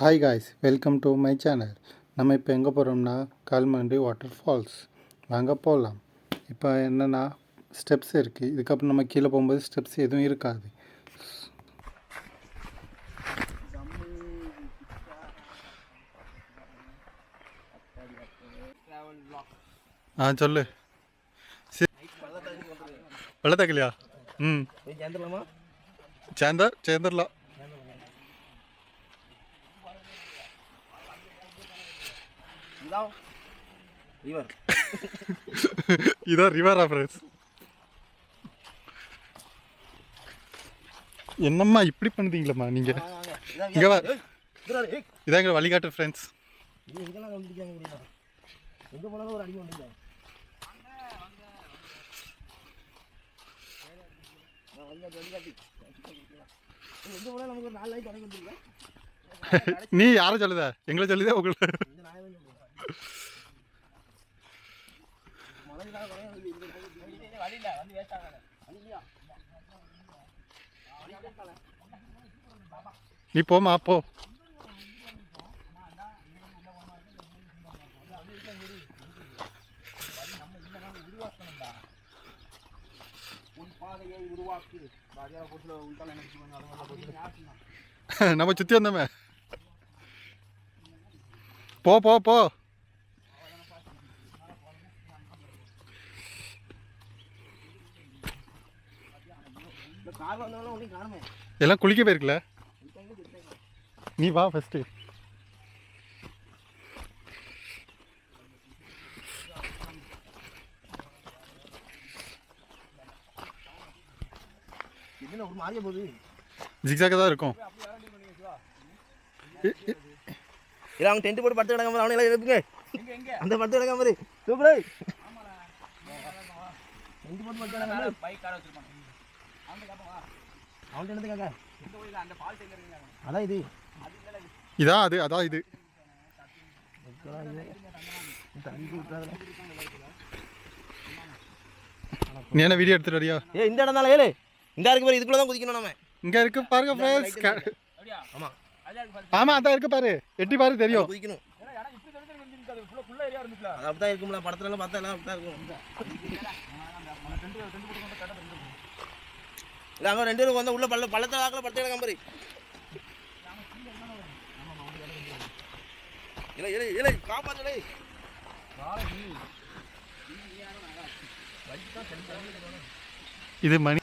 Hi guys, welcome to my channel. நம்ம இப்போ எங்கே போகிறோம்னா கல்மண்டி வாட்டர் ஃபால்ஸ். வாங்க போகலாம். இப்போ என்னென்னா ஸ்டெப்ஸ் இருக்குது. இதுக்கப்புறம் நம்ம கீழே போகும்போது ஸ்டெப்ஸ் எதுவும் இருக்காது. சொல்லு. வெள்ளத்தக்கலையா? சேர்ந்துடலாம். இதான் ரிவரா ஃப்ரெண்ட்ஸ்? என்னம்மா இப்படி பண்ணுறீங்களம்மா நீங்கள்? இங்கே வா, இதான் எங்களை வழிகாட்டு ஃப்ரெண்ட்ஸ். நீ யாரை சொல்லுத? எங்களை சொல்லுதே உங்களை. நீ போமா போ. நம்ம சுத்தி வந்தோமே. போ போ போ. எல்லாம் குளிக்க போயிருக்கல. நீ வா ஃபர்ஸ்ட். ஜிக்ஸாக தான் இருக்கும். இல்லை அவங்க டென்ட் போட்டு படுத்து கிடக்காம அவனை எல்லாம் எழுப்புங்க. அந்த படுத்து கிடக்காம மாதிரி சூப்பரே டென்ட் போட்டு படுத்து கிடக்காம பைக் கார் வச்சிருப்பாங்க. அவன் என்னதுக்காக அந்த ஃபால்ட் எங்க இருக்குங்க? அதான் இது. இதான் அது. அதான் இது. நீ என்ன வீடியோ எடுத்துட்டு வரியா? இந்த இடம் தானே ஏழு. இந்த இருக்கு பாரு, இதுக்குள்ள தான் குதிக்கணும் நம்ம. இங்க இருக்கு பாருங்க ஃப்ரெண்ட்ஸ். ஆமா ஆமா அதான் இருக்கு பாரு. எட்டி பாரு தெரியும். குதிக்கணும். ஏன்னா இப்படி தெரிஞ்சு அது ஃபுல்லா ஏரியா இருந்துச்சுல. அது அப்படியே இருக்கும்ல, படத்துல எல்லாம் பார்த்தா எல்லாம் அப்படியே இருக்கும். இல்ல அங்க ரெண்டு பேரும் வந்து உள்ள பள்ளத்துல ஆக்கல படுத்து கிடக்காம பாரு. இல்ல இல்ல இல்ல காப்பாத்தலே. இது மணி